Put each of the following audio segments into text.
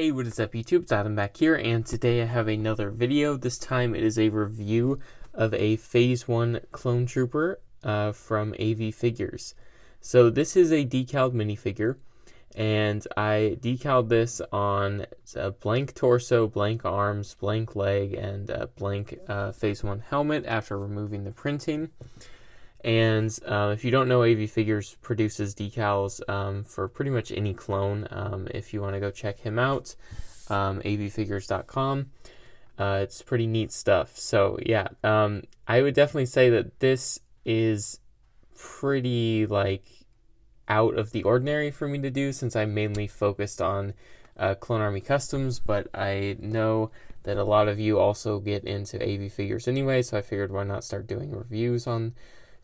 Hey, what is up YouTube? It's Adam back here, and today I have another video. This time it is a review of a Phase 1 Clone Trooper from AVfigures. So this is a decaled minifigure, and I decaled this on a blank torso, blank arms, blank leg, and a blank Phase 1 helmet after removing the printing. And if you don't know, AVfigures produces decals for pretty much any clone. If you want to go check him out, avfigures.com. It's pretty neat stuff. So yeah, I would definitely say that this is pretty out of the ordinary for me to do, since I'm mainly focused on Clone Army customs, but I know that a lot of you also get into AVfigures anyway, so I figured why not start doing reviews on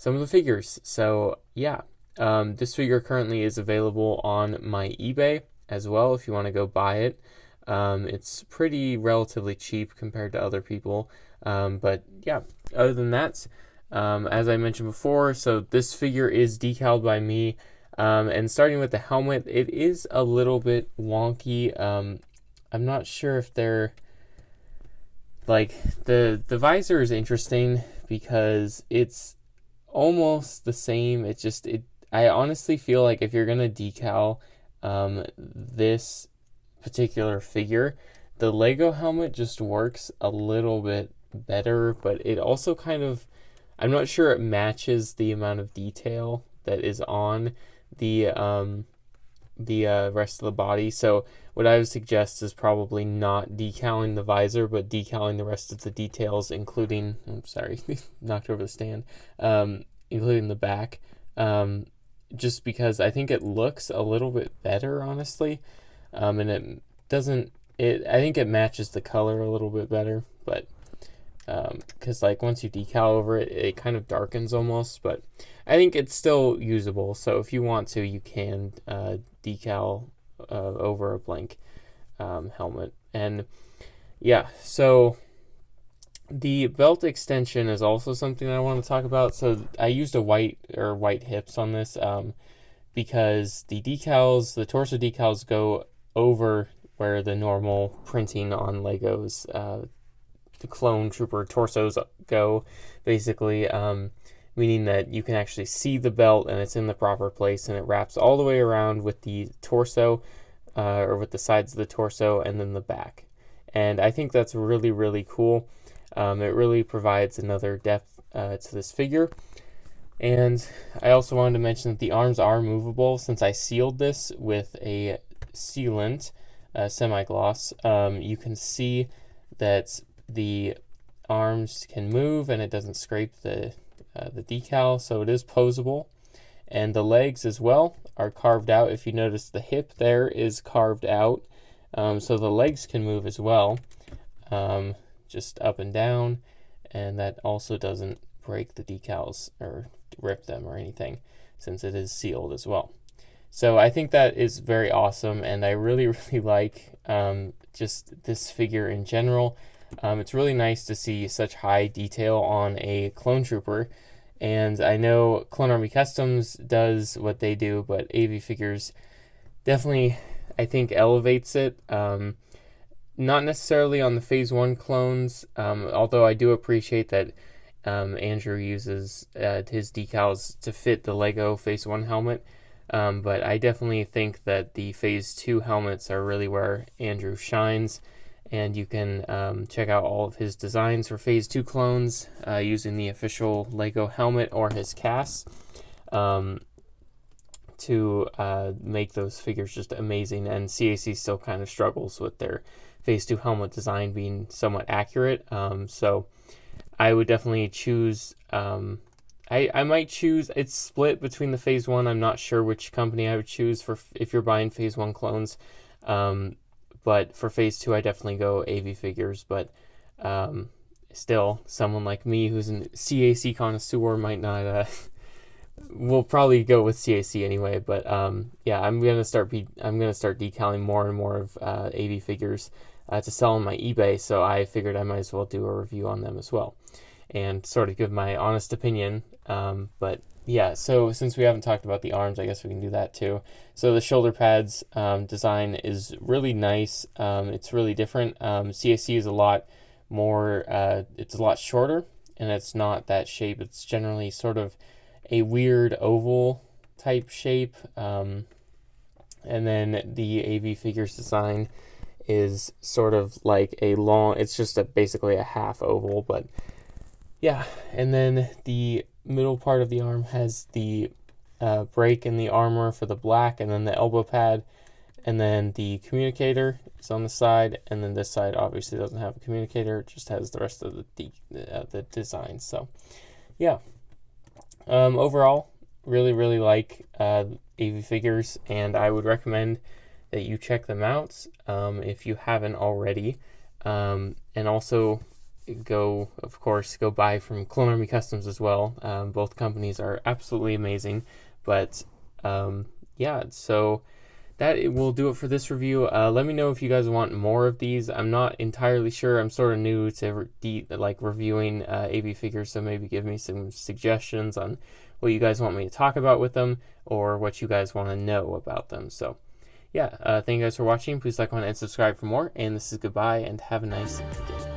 some of the figures. So yeah, this figure currently is available on my eBay as well if you want to go buy it. It's pretty relatively cheap compared to other people, but yeah, other than that, as I mentioned before, so this figure is decaled by me, and starting with the helmet, it is a little bit wonky. I'm not sure if they're the visor is interesting because it's almost the same. I honestly feel like if you're gonna decal this particular figure, the Lego helmet just works a little bit better, but it also I'm not sure it matches the amount of detail that is on the rest of the body. So what I would suggest is probably not decaling the visor, but decaling the rest of the details, including, I'm sorry, knocked over the stand, including the back, just because I think it looks a little bit better, honestly, and I think it matches the color a little bit better, but because once you decal over it, it kind of darkens almost, but I think it's still usable. So if you want to, you can decal over a blank helmet. And yeah, so the belt extension is also something I want to talk about. So I used white hips on this because the torso decals go over where the normal printing on Legos, the clone trooper torsos go, basically, meaning that you can actually see the belt and it's in the proper place, and it wraps all the way around with the torso, or with the sides of the torso, and then the back. And I think that's really, really cool. It really provides another depth to this figure. And I also wanted to mention that the arms are movable. Since I sealed this with a sealant, semi-gloss, you can see that the arms can move and it doesn't scrape the decal, so it is posable. And the legs as well are carved out. If you notice, the hip there is carved out, so the legs can move as well, just up and down, and that also doesn't break the decals or rip them or anything, since it is sealed as well. So I think that is very awesome, and I really, really like just this figure in general. It's really nice to see such high detail on a clone trooper, and I know Clone Army Customs does what they do, but AVfigures definitely, I think, elevates it. Not necessarily on the Phase 1 clones, although I do appreciate that Andrew uses his decals to fit the Lego Phase 1 helmet, but I definitely think that the Phase 2 helmets are really where Andrew shines. And you can check out all of his designs for Phase 2 clones using the official Lego helmet or his casts to make those figures just amazing. And CAC still kind of struggles with their Phase 2 helmet design being somewhat accurate. So I would definitely choose... I might choose... It's split between the Phase 1. I'm not sure which company I would choose for if you're buying Phase 1 clones. But for Phase 2, I definitely go AVfigures. But still, someone like me who's a CAC connoisseur might not. Will probably go with CAC anyway. But yeah, I'm gonna start decaling more and more of AVfigures to sell on my eBay. So I figured I might as well do a review on them as well. and sort of give my honest opinion. But yeah, so since we haven't talked about the arms, I guess we can do that too. So the shoulder pads design is really nice. It's really different. CSC is a lot more, it's a lot shorter, and it's not that shape. It's generally sort of a weird oval type shape. And then the AVfigures design is sort of like a long, it's just basically a half oval, but yeah. And then the middle part of the arm has the break in the armor for the black, and then the elbow pad, and then the communicator is on the side, and then this side obviously doesn't have a communicator, it just has the rest of the design. So yeah, overall, really like AVfigures, and I would recommend that you check them out if you haven't already, and also go buy from Clone Army Customs as well. Both companies are absolutely amazing. But yeah, so that will do it for this review. Let me know if you guys want more of these. I'm not entirely sure. I'm sort of new to reviewing AVfigures, so maybe give me some suggestions on what you guys want me to talk about with them, or what you guys want to know about them. So yeah, thank you guys for watching. Please like, comment, and subscribe for more. And this is goodbye, and have a nice day.